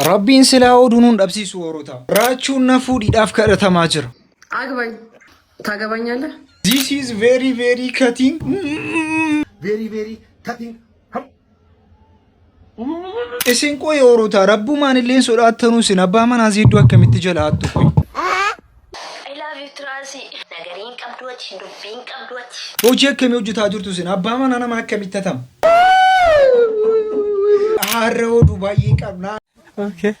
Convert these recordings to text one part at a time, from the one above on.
Rabbiin silaa oduun dhabsiisu woroota. Raachuun na fuudhiidhaaf kadhatamaa jira. Agbañ taagabañalle. This is very cutting. Very cutting. Isin qoy woroota rabbumaan illeen sodaattanuu sin abbaa manaa zeedduu akkamitti jala hattu qoy. I love you Tracy. Nagariin qabduuti, dubbiin qabduuti. Hojii akkamii hojjetaa jirtu sin abbaa manaa nama akkamitti hatama. Har'a oduu baay'ee qabna. Okay.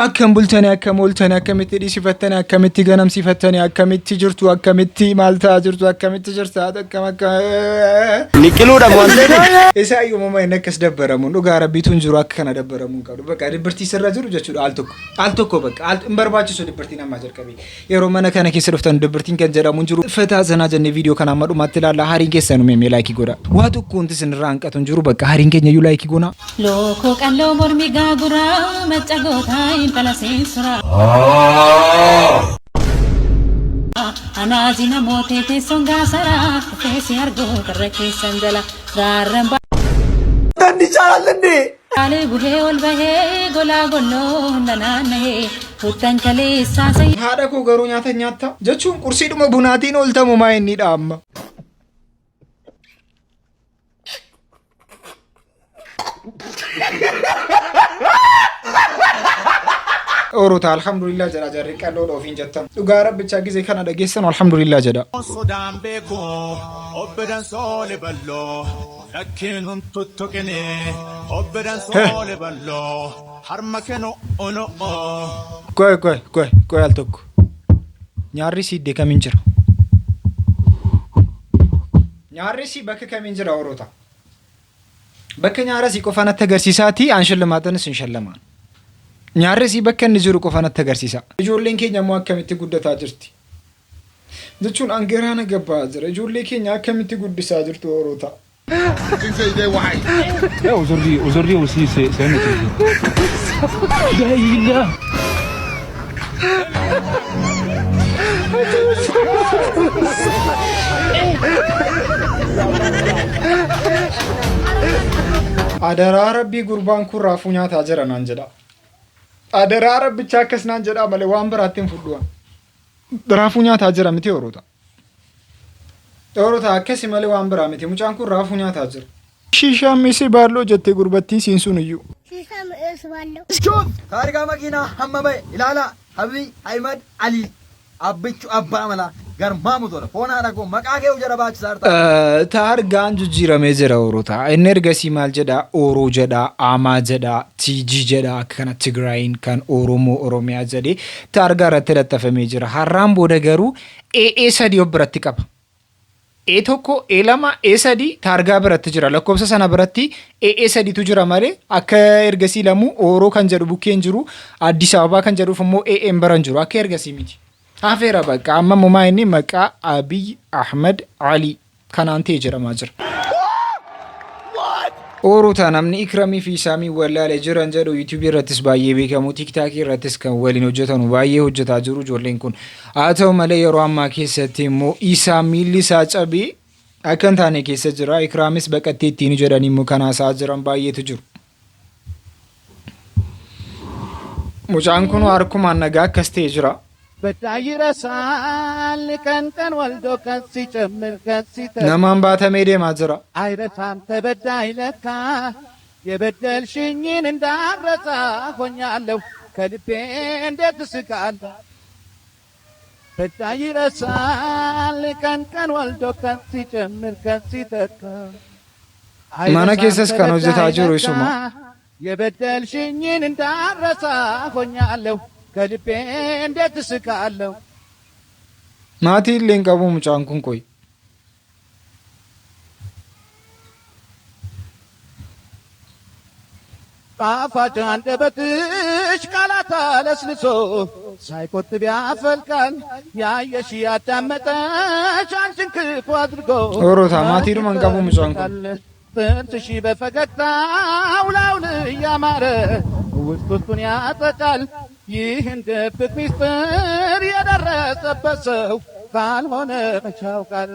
Akkam bultanii akkam ooltanii akkamitti dhiisifattanii akkamitti ganamsiifattanii akkamitti jirtu akkamitti maal ta'aa jirtu akkamitti jirtu akka Niqiluudha mo'antee. Isa ayyuumama inni akkas dabbaramuun dhugaa rabbiituun jiru akka kana dabbaramuun qabdu bakka dibbartii sirra jiru jechuudha al tokko bakka hin barbaachisu dibbartii namaa jalqabee yeroo mana kana keessa dhuftan dibbartiin kan jedhamuun jiru fataa sanaa jennee viidiyoo kana amma dhumaatti ilaalla hariin keessan uumee laayikii godha waa tokko wanti sinirraa hanqatuun jiru bakka hariin keenya iyyuu laayikii goona. Lookoo qalloo mormi gaaguraa maccagoota intala seensura. Anaazi namootee teessoon gaasaraa feesi argoo karra keessan jala gaarran Danni jaalladhe. baalee buhee ol bahee golaa golloo hunda naanna'ee huttan kaleessaa sayyi. Haadha koo garuu nyaata nyaatta jechuun qursiidhuma bunaatiin ooltamu maa inni dhaamma. Oroota alhamdulillah jedha jarri qalloo dhoofiin jettan dhugaa rabbicha gisee kana dhageessan alhamdulillah jedha. Sodaan beekoo obbedan soole balloo rakkiin huntuttuqine obbedan soole balloo harma kenno ono. Koy al tokko nyaarri si iddee kamiin jira? Nyaarri si bakka kamiin jira oroota? Bakka nyaara si qofaan itti agarsiisaati aan shallamaatanis hin shallamaan. Nyaarri si bakka inni jiru qofaan itti agarsiisa. Ijoolleen keenya immoo akkamitti guddataa jirti? Jechuun angeraana gabbaa jira. Ijoollee keenya akkamitti guddisaa jirtu oroota? Aujourd'hui aussi, c'est un autre. Adaraa rabbii gurbaan kun raafuu nyaataa jira naan jedha. Adaraa rabbicha akkas naan jedha malee waan biraatti hin fudhuwan. Raafuu nyaataa jira miti oroota. Oroota akkasi malee waan biraa miti mucaan kun raafuu nyaataa jira. Shishaan misi baalloo jettee gurbattii siin sun iyyuu. Shishaan mi'eessu baalloo. Iskoon taarikaa makiinaa hamma ba'e ilaala Habibi Ahmad Ali abbichu abbaa malaa garmaamu tola foon haadha koo maqaa kee jara baachisaa harta. Taargaan jijjiiramee jira oroota. Inni ergasii maal jedha Oroo jedha Amaa jedha TG jedha akka kana Tigraayin kan Oromoo Oromiyaa jedhee taargaa irratti laxxafamee jira. Har'aan booda garuu AA sadii of biratti qaba. A tokko A lama A sadii taargaa biratti jira lakkoofsa sana biratti A sadiitu jira malee akka ergasii lamuu Oroo kan jedhu bukkeen jiru Addis Ababaa kan jedhuuf immoo AM biran jiru akka ergasii miti. Afeera bakka amma mumaa inni maqaa Abiy Ahmed Ali kanaan ta'e jedhamaa jira. Oroota namni Ikramii fi Saamii wallaalee jiran jedhu YouTube irrattis baay'ee beekamu TikTok irrattis kan waliin hojjetan baay'ee hojjetaa jiru ijoolleen kun. Haa ta'u malee yeroo ammaa keessatti immoo isaa miilli isaa cabee akka hin taane keessa jira. Ikraamis baqattee ittiin jedhanii immoo kanaasaa jiran baay'eetu jiru. Mucaan kun harkumaan nagaa akkas ta'e jira. በዳይረሳል ቀን ቀን ወልዶ ከሲ ጨምር ከሲ namaan baatamee deemaa jira. አይረሳም ተበዳይ ለካ የበደልሽኝን እንዳረሳ ሆኛለሁ ከልቤ እንዴት ስቃለሁ በዳይረሳል ቀን ቀን ወልዶ ከሲ ጨምር ከሲ ተካ mana keessas kan hojjetaa jiru isuma. የበደልሽኝን እንዳረሳ ሆኛለሁ ከልቤ እንዴት ስቃለሁ maatii illee hin qabu mucaan kun qoy. ጣፋጭ አንደበትሽ ቃላት አለስልሶ ሳይቆጥብ ያፈልቃል ያየሽ ያዳመጠሽ አንቺን ክፉ አድርጎ oroota maatiidhuma hin qabu mucaan kun. ጥርስሽ በፈገግታ ውላውል እያማረ ውስጥ ውስጡን ያጠቃል ይህን ድብቅ ሚስጥር የደረሰበት ሰው ካልሆነ መች ያውቃል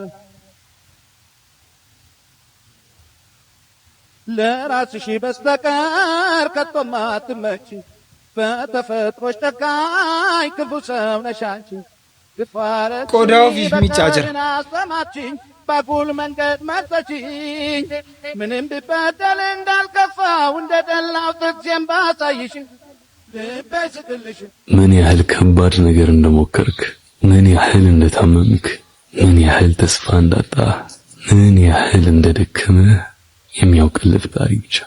ለራስሽ በስተቀር ከቶም አትመች በተፈጥሮሽ ጨካኝ ክፉ ሰው ነሽ አንቺ ግፋረት ቆዳው ፊት የሚጫጭር አሰማችኝ ባጉል መንገድ መርጠሽኝ ምንም ቢበደል እንዳልከፋው እንደጠላው ጥርሴን ባሳይሽ ልቤ ስጥልሽ ምን ያህል ከባድ ነገር እንደሞከርክ ምን ያህል እንደታመምክ ምን ያህል ተስፋ እንዳጣ ምን ያህል እንደደከመ የሚያውቅልህ ፈጣሪ ብቻ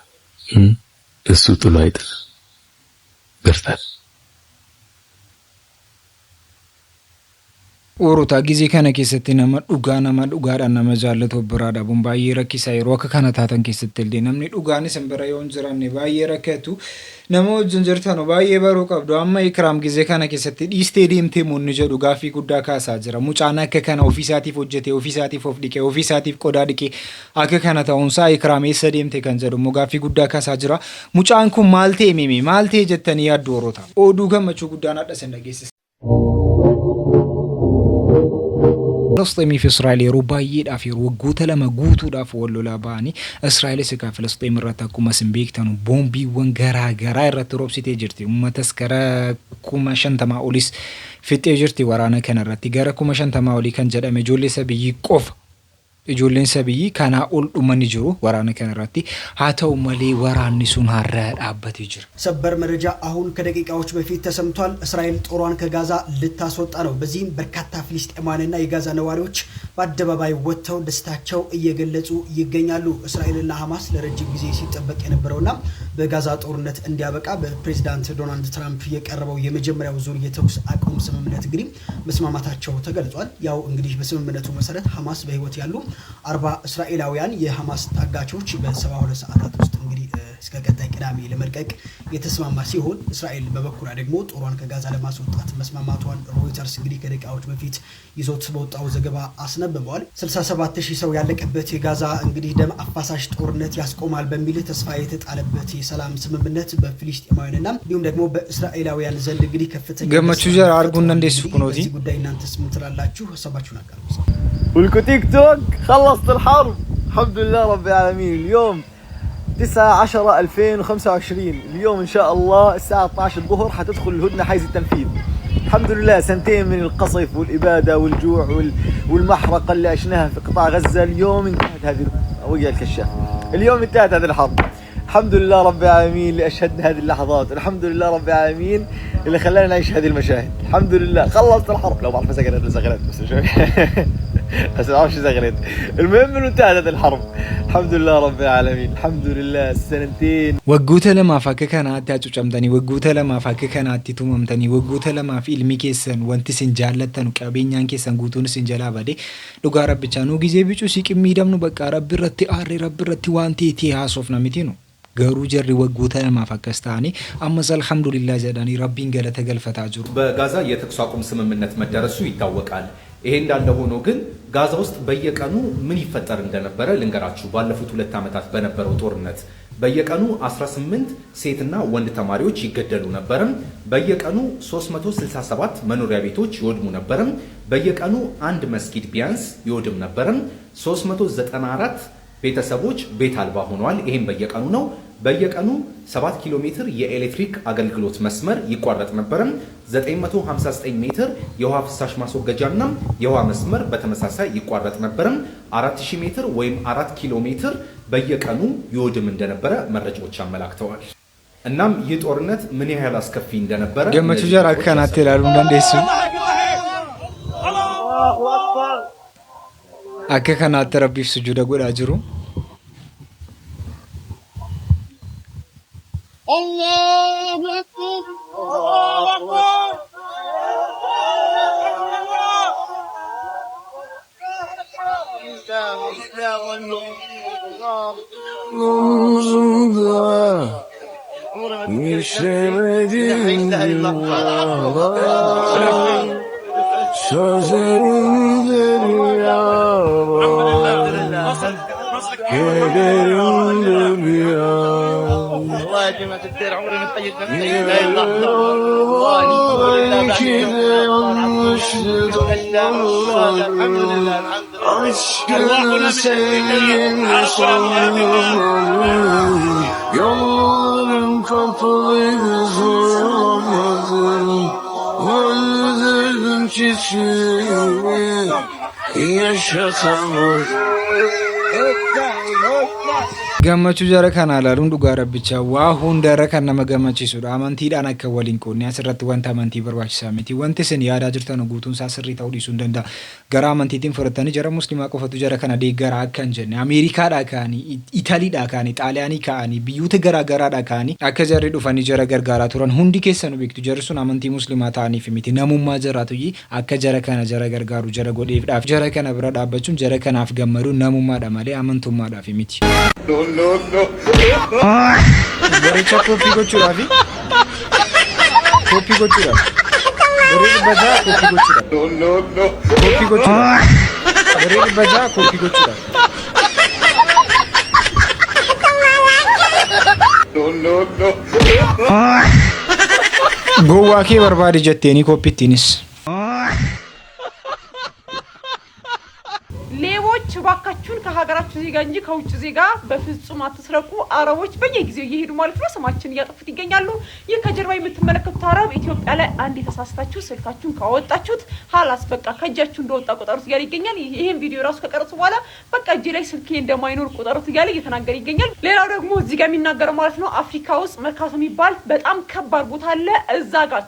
እሱ ጥሎ አይጥል በርታል ኦሮታ ጊዜ ከነ keessatti nama dhugaadhaan nama jaallatu biraadha bun baay'ee rakkisaa yeroo akka kana taatan keessatti illee namni dhugaanis hin bira yoo hin jiranne baay'ee rakkatu nama wajjin jirtan baay'ee baruu qabdu amma ikraam ጊዜ kana keessatti dhiistee deemtee moonni jedhu gaaffii guddaa kaasaa jira mucaan akka kana ofiisaatiif hojjete ofiisaatiif of dhiqee ofiisaatiif qodaa dhiqee akka kana ta'uunsaa ikraam eessa deemte kan jedhu immoo gaaffii guddaa kaasaa jira mucaan kun maal ta'e mimi maal ta'e jettanii yaaddu Oroota oduu gammachuu guddaan adda sin dhageessisa فلسطين في إسرائيل رباعي دافير وجوته لما جوتو داف ولا لا باني إسرائيل سكا فلسطين مرة كوما سنبيك تانو بومبي وانجرا رتروب سيتي جرتي وما تذكرة كوما شنتا ما أوليس في تجرتي ورانا كان رتي جرا كوما شنتا ما أولي كان جدا مجولي سبي كوف ijoolleen sabii kana ol dhumani jiru waraana kana irratti haa ta'u malee waraanni sun har'a dhaabbatee jira ሰበር መረጃ አሁን ከደቂቃዎች በፊት ተሰምቷል እስራኤል ጦሯን ከጋዛ ልታስወጣ ነው በዚህም በርካታ ፍልስጤማውያንና የጋዛ ነዋሪዎች በአደባባይ ወጥተው ደስታቸው እየገለጹ ይገኛሉ እስራኤልና ሐማስ ለረጅም ጊዜ ሲጠበቅ የነበረውና በጋዛ ጦርነት እንዲያበቃ በፕሬዝዳንት ዶናልድ ትራምፕ የቀረበው የመጀመሪያው ዙር የተኩስ አቁም ስምምነት እንግዲህ መስማማታቸው ተገልጿል ያው እንግዲህ በስምምነቱ መሰረት ሐማስ በህይወት ያሉ 40 እስራኤላውያን የሐማስ ታጋቾች በ72 ሰዓታት ውስጥ እንግዲህ እስከ ቀጣይ ቅዳሜ ለመልቀቅ የተስማማ ሲሆን እስራኤል በበኩሏ ደግሞ ጦሯን ከጋዛ ለማስወጣት መስማማቷን ሮይተርስ እንግዲህ ከደቂቃዎች በፊት ይዞት በወጣው ዘገባ አስነብቧል 67000 ሰው ያለቀበት የጋዛ እንግዲህ ደም አፋሳሽ ጦርነት ያስቆማል በሚል ተስፋ የተጣለበት የሰላም ስምምነት በፍልስጤማውያንና እንዲሁም ደግሞ በእስራኤላውያን ዘንድ እንግዲህ ከፍተኛ ገመቹ ጀር አርጉና እንደሱ ነው እዚህ ጉዳይ እናንተስ ምን ትላላችሁ ሐሳባችሁን አጋሩ ولكو تيك توك خلصت الحرب الحمد لله رب العالمين اليوم 9/10/2025 اليوم ان شاء الله الساعه 12 الظهر حتدخل الهدنه حيز التنفيذ الحمد لله سنتين من القصف والاباده والجوع والمحرقه اللي عشناها في قطاع غزه اليوم انتهت هذه ويا الكشاف اليوم انتهت هذه الحرب الحمد لله رب العالمين اللي اشهدنا هذه اللحظات الحمد لله رب العالمين اللي خلانا نعيش هذه المشاهد الحمد لله خلصت الحرب لو بعرف زغلت بس شوي بس ما اعرفش زغلت المهم انه انتهت هذه الحرب الحمد لله رب العالمين الحمد لله السنتين وجوته لما فك كان اتاچو چمتني وجوته لما فك كان اتيتو ممتني وجوته لما في علمي كيسن وانت سنجالتن ቀበኛን كيسن ጉቱን سنجلا بده دوغا رب ብቻ ነው ጊዜ ቢጩ ሲቅ የሚደም ነው በቃ ረብ ረቲ አሪ ረብ ረቲ ዋንቲ ቲ ሃሶፍና ሚቲ ነው ገሩ ጀሪ ወጉተ ማፈከስታኒ አመሰ አልহামዱሊላህ ዘዳኒ ረቢን ገለ ተገልፈታ ጅሩ በጋዛ የተኩስ አቁም ስምምነት መደረሱ ይታወቃል ይሄ እንዳለ ሆኖ ግን ጋዛ ውስጥ በየቀኑ ምን ይፈጠር እንደነበረ ልንገራችሁ ባለፉት 2 ዓመታት በነበረው ጦርነት በየቀኑ 18 ሴትና ወንድ ተማሪዎች ይገደሉ ነበር በየቀኑ 367 መኖሪያ ቤቶች ይወድሙ ነበር በየቀኑ አንድ መስጊድ ቢያንስ ይወድም ነበር 394 ቤተሰቦች ቤት አልባ ሆነዋል ይሄም በየቀኑ ነው በየቀኑ 7 ኪሎ ሜትር የኤሌክትሪክ አገልግሎት መስመር ይቋረጥ ነበር 959 ሜትር የውሃ ፍሳሽ ማስወገጃና የውሃ መስመር በተመሳሳይ ይቋረጥ ነበር 4000 ሜትር ወይም 4 ኪሎ ሜትር በየቀኑ ይወድም እንደነበረ መረጃዎች አመላክተዋል እናም ይህ ጦርነት ምን ያህል አስከፊ እንደነበረ ገመቹ ጀራ ከናት ይላሉ እንደሱ አላሁ አክበር አከከናት ረቢፍ ስጁደ ጎዳ ጅሩ الله أكبر الله أكبر والله يا جماعة الدير عمري ما تقيدنا لا إله إلا الله الحمد لله Aşkını seninle sanıyorum. Yollarım kapalıydı soramadım. Öldürdüm çiçeğimi yaşatamadım. Gammachuu jara kana ilaaluun dhugaa rabbicha waa hundarra kan nama gammachiisudha. Amantiidhaan akka waliin qoodne asirratti wanta amantii barbaachisaa miti. Wanti isin yaadaa jirtan guutuun isaa sirrii ta'uu dhiisuu hin danda'a. Gara amantiitiin fudhatanii jara musliimaa qofatu jara kana deeggaraa akka hin jenne Ameerikaadhaa ka'anii, Itaaliidhaa ka'anii, Xaaliyaanii ka'anii, biyyoota garaa garaadhaa ka'anii akka jarri dhufanii jara gargaaraa turan hundi keessanuu beektu. Jarri sun amantii musliimaa ta'aniif miti. Namummaa jaraatuyyi akka jara kana jara gargaaru jara godheefidhaaf jara kana bira dhaabbachuun jara kanaaf gammaduun namummaadha malee amantummaadhaaf miti. No. Baricha kopi gochuudhaaf kopi gochuudhaaf bareeda badaa kopi gochuudhaaf kopi gochuudhaaf bareeda badaa kopi gochuudhaaf gowwaa kee barbaade jetteeni koppittiinis ሌቦች ባካችሁን ከሀገራችሁ ዜጋ እንጂ ከውጭ ዜጋ በፍጹም አትስረቁ። አረቦች በየጊዜው እየሄዱ ማለት ነው ስማችን እያጠፉት ይገኛሉ። ይህ ከጀርባ የምትመለከቱት አረብ ኢትዮጵያ ላይ አንድ የተሳስታችሁ ስልካችሁን ካወጣችሁት ሀላስ በቃ ከእጃችሁ እንደወጣ ቁጠሩት እያለ ይገኛል። ይሄን ቪዲዮ ራሱ ከቀረጹ በኋላ በቃ እጄ ላይ ስልኬ እንደማይኖር ቁጠሩት እያለ እየተናገረ ይገኛል። ሌላው ደግሞ እዚህ ጋር የሚናገረው ማለት ነው አፍሪካ ውስጥ መርካቶ የሚባል በጣም ከባድ ቦታ አለ። እዛ ጋር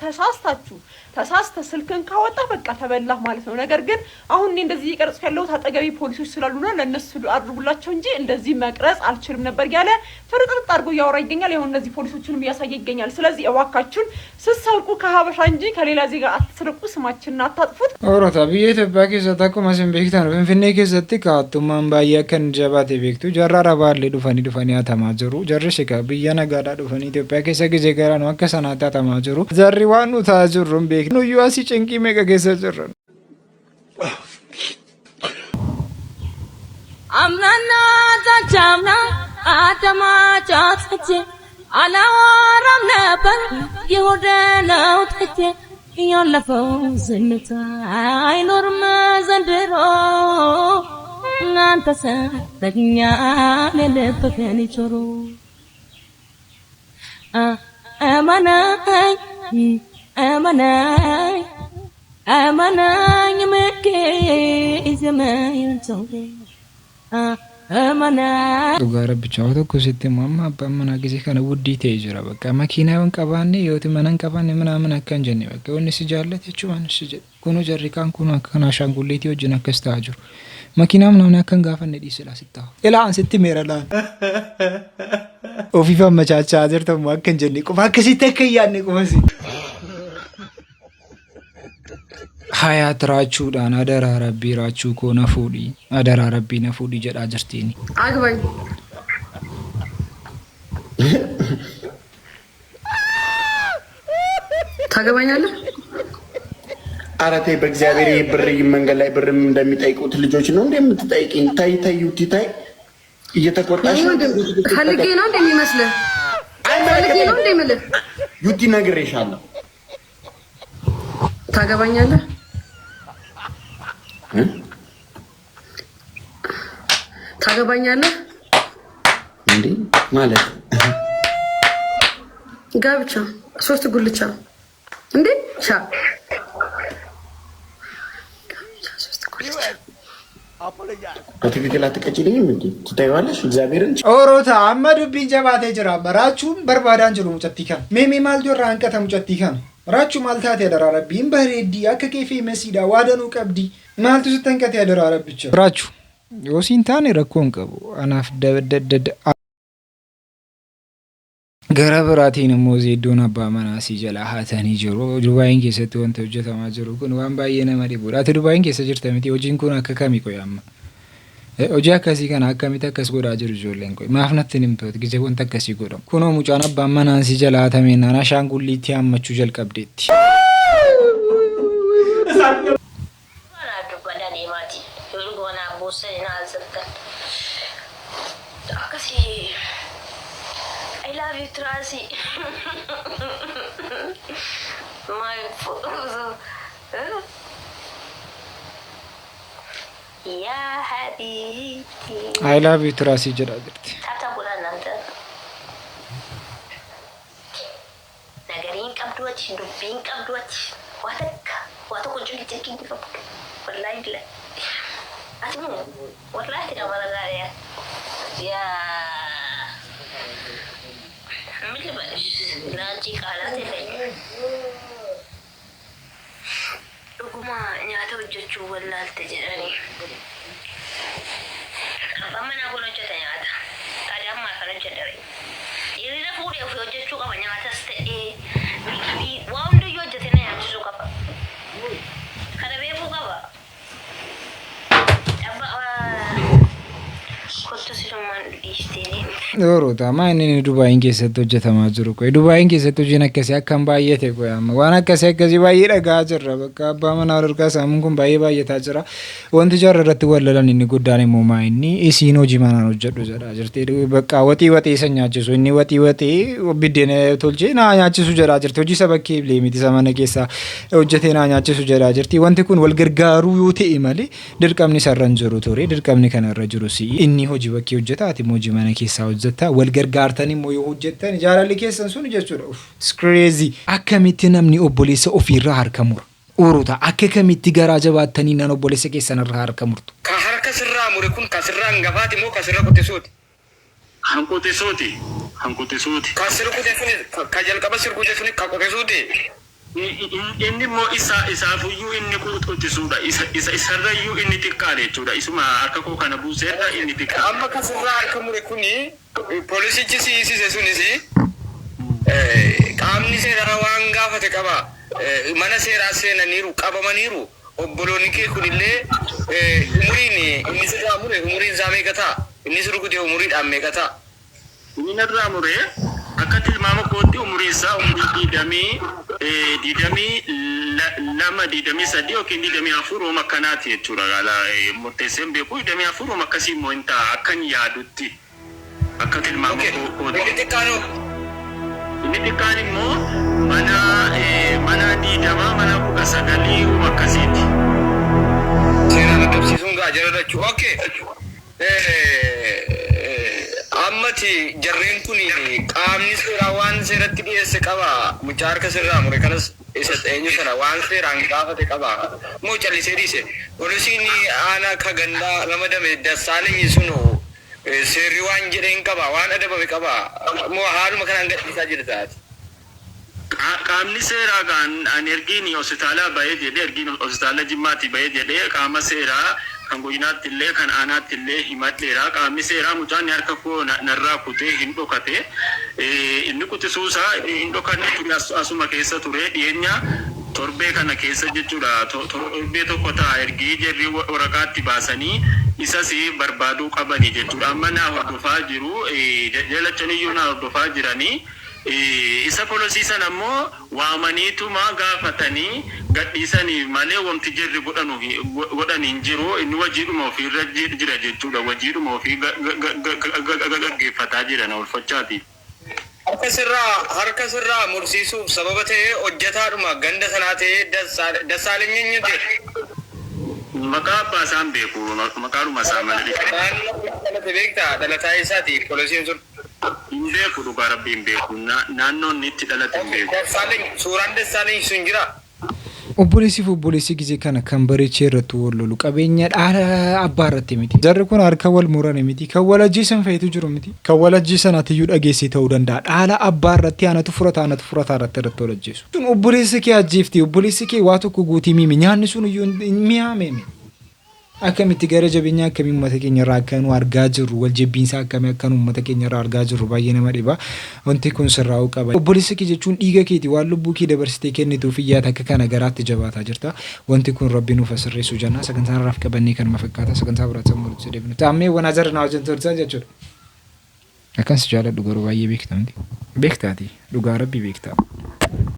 ተሳስተ ስልክን ካወጣ በቃ ተበላህ ማለት ነው። ነገር ግን አሁን እንደዚህ እየቀረጽ ያለው ታጠገቢ ፖሊሶች ስላሉና ለነሱ አድርጉላቸው እንጂ እንደዚህ መቅረጽ አልችልም ነበር ያለ ፍርጥርጥ አድርጎ ያወራ ይገኛል። ይሁን እነዚህ ፖሊሶችንም ያሳየ ይገኛል። ስለዚህ እባካችሁን ስትሰርቁ ከሀበሻ እንጂ ከሌላ ዜጋ አትስርቁ፣ ስማችንን አታጥፉት። ኦሮታ ብዬ ኢትዮጵያ keessatti akkuma isin beektan Finfinnee keessatti kaa'attummaan baay'ee akka jabaate beektu jarrara baallee dhufanii hatamaa jiru. Jarri shiqa biyya nagaadhaa dhufanii Itoophiyaa keessa gizee garaan akka sanaatti hatamaa jiru. Jarri waan nu ta'aa jirru hin beeknu nuyyuu asii cinqii meeqa keessa jirra. አምናና ታቻምና አተማጫት አላወራም ነበር የሆነው ትቼ ያለፈው ዝምታ አይኖርም ዘንድሮ እናንተ ሰጠኛ ለልብከን ቾሮ አማናኝ መኬ ዘመን ጾሬ dhugaa rabbicha tokko sitti amma abbaan manaa gisee kana wuddii ta'ee jira. Bakka makiinaa hin qabaanne yooti mana hin qabaanne mana akka hin jenne bakka wanni si jaallate jechuun si jedhe kunoo jarri kaan kun akka ashaangulleetii wajjin akkas ta'aa jiru. Makiinaa namni akka hin gaafanne dhiisidha sitti taa'u. Ilaan sitti meera laan. Ofiif amma chaachaa jirtamu akka hin jenne qofa akkasitti akka hin yaadne qofasi. Hayaat raachuudhaan adaraa rabbii raachuu koo na fuudhi adaraa rabbii na fuudhi jedhaa jirtiini. አግባኝ ታገባኛለህ? ኧረ ተይ በእግዚአብሔር ብር መንገድ ላይ ብርም እንደሚጠይቁት ልጆች ነው እንደምትጠይቂኝ? ታይ ታይ እየተቆጣሽ ፈልጌ ነው እንደሚመስልህ? ፈልጌ ነው እንደሚልህ ዩቲ ነግሬሻለሁ። ታገባኛለህ? ታገባኛለህ እንዴ? ማለት ጋብቻ 3 ጉልቻ እንዴ? ሻ በትክክል አትቀጭልኝም እንዴ? ትታይዋለሽ እግዚአብሔርን ኦሮታ አመዱ ቢንጀባቴ ጅራ በራቹም በርባዳን ጅሩ ሙጨቲካን ሜሜ ማልጆራ አንቀተ ሙጨቲካን ራቹ ማልታት ያደራረብኝ በሬዲ አከኬፌ መሲዳ ዋደኑ ቀብዲ ማልቱ ስተንከት ያደራረብች ራቹ ዮሲንታን ረኮን ቀቡ አናፍ ደደደደ ገረብራቲን ሞዚ ዶና ባማናሲ ጀላ ሀተኒ ጅሩ ዱባይን ከሰት ወንተ ጀተማ ጅሩ ኩን ዋን ባየነ መዲ ቡራት ዱባይን ከሰጅርተ መቲ ኦጂን ኩን አከካሚ ቆያማ ኦጂያ ከሲ ከና አከሚታ ከስጎዳ ጅሩ ጆለን ቆይ ማፍነትንም በት ጊዜ ወንተ ከሲ ጎደም ኩኖ ሙጫና ባማናሲ ጀላ ተሜና ናሻንጉሊቲ ያመቹ ጀልቀብዴቲ I love you, Tracy. My يا حبيبتي I love you تراسي جدا قلت تابتا بولا نانتا نغرين كبدوتي دبين كبدوتي واتك كنجولي تلكين كفبك والله لا أسمو والله كمان غالية يا ملي باش نانتي قالاتي لي رغما نياتا وجچو ولا تجراني أما أنا أقول لك نياتا تاجا ما كان جدري يريد فوري أو وجچو كمان نياتا استي بي واندو يوجت نياتا شو كبا كذا بيبو كبا Doorota inni Dubaay keessatti hojjetamaa jiru koy Dubaay keessatti hojiin akkasii akkam baay'ate koy amma waan akkasii baay'ee dhagaa jirra bakka abbaa manaa warqaa saamuun kun baay'ee baay'ataa jira wanti jarra irratti wallalan inni guddaan immoo maa inni isiin hojii manaan hojjedhu jedha jirti bakka waxii isa nyaachisu inni waxii biddeen tolchee naa nyaachisu jedha jirti hojii isa bakkee illee miti isa mana keessaa hojjetee naa nyaachisu jedha jirti wanti kun wal gargaaruu yoo ta'e malee dirqamni sarran jiru ture dirqamni kanarra jiru si inni hojii bakkee hojjetaati hojii mana keessaa hojjeta wal gargaartanii immoo yoo hojjetan jaalalli keessan sun jechuudha it's crazy akkamitti namni obboleessa ofiirraa harka mura uruta akka kamitti garaa jabaattanii nan obboleessa keessan irraa harka murtu ka harka sirraa mure kun ka sirraa ngafaati moo ka sirraa qotesuuti hanqotesuuti ka sirraa qotesuuti ka jalqaba sirraa qotesuuti ka qotesuuti inni mo isaafuyyuu inni qotesuudha isarrayyuu inni xiqqaadha jechuudha isuma harka koo kana buuseerra inni xiqqaa amma ka sirraa harka mure kuni poolisichi siisise sunis qaamni seeraa waan gaafate qaba mana seeraa seenaniiru qabamaniiru obboloonni kee kunillee umuriin inni sirraa mure umuriin isaa meeqa ta'a inni sirraa kutee umuriidhaan meeqa ta'a inni narraa mure akka tilmaama kootti umuriin isaa umurii diidamii sadii yookiin 24 ooma akkanaati jechuudha murteesseen beeku 24 ooma akkasii immoo hin ta'a akkan yaadutti akka tilmaama kootti inni xiqqaan immoo mana diidamaa mana 19 ooma akkasiiti seeraan adabsiisuun gaa jararachuu okay ammati jarreen kun qaamni seeraa waan seeratti dhiyeesse qaba mucaa harka sirraa mure kanas isa eenyu sana waan seeraan gaafate qaba moo callisee dhiise poolisiin aanaa kagandaa ramadame Dassaalenyi sunu seerri waan jedheen qaba waan adabame qaba moo haaluma kanaan gadhiisaa jirtaati qaamni seeraa kan ergiin hospitaala bahee jedhee ergiin hospitaala Jimmaatti bahee jedhee qaama seeraa kan goyinaatti illee kan aanaatti illee himadheera qaamni seeraa mucaan harka koo narraa kutee hin dhokate inni qotisuusaa hin dhokanne ture asuma keessa ture dhiyeenya torbee kana keessa jechuudha torbee tokko ta'a ergii jarri waraqaatti baasanii isas barbaaduu qabanii jechuudha amma naa hordofaa jiru jalachaniyyuu naa hordofaa jiranii isa poolisiisan ammoo waamaniituma gaafatanii gadhiisanii malee wanti jirri godhan hin jiru inni wajiidhuma ofiirra jira jechuudha wajiidhuma ofii gaggeeffataa jiran oolfachaati. Harka sirraa mursiisuuf sababa ta'ee hojjetaadhuma ganda sanaa ta'ee Dassaalenyi ta'e. Maqaa abbaa isaan beeku maqaadhuma isaa malee. Beektaa dhalataa isaati poolisiin sun. Hin beeku dhugaa rabbii hin beeku naannoon itti dhalate hin beeku. Suuraan Dassaalenyi sun jira. obboleessi gisee kana kan bareechee irratti wal lolu qabeenya dhaala abbaa irratti miti jarri kun harka wal murane miti kan wal ajjeesan fa'itu jiru miti kan wal ajjeesan atiyyuu dhageessee ta'uu danda'a dhaala abbaa irratti aanatu furata irratti wal ajjeesu sun obboleessi kee ajjeefti obboleessi kee waa tokko guutii mimi nyaanni sun iyyuu mi'aame akkamitti gara jabeenyaa akkamii uummata keenya irraa akka nu argaa jirru wal jibbiinsa akkamii akka nu uummata keenya irraa argaa jirru baay'ee nama dhiba wanti kun sirraa'uu qaba obboleessi kee jechuun dhiiga keeti waan lubbuu kee dabarsitee kennituuf iyyaata akka kana garaatti jabaataa jirta wanti kun rabbi nuuf sirreessuu jannaa sagantaan raaf qabannee kan mafakkaata sagantaa biraatti sammuu itti deebinu taammee wana zarna wajjin turtan jechuudha akkas jaaladhu garuu baay'ee beektaati dhugaa rabbi beektaa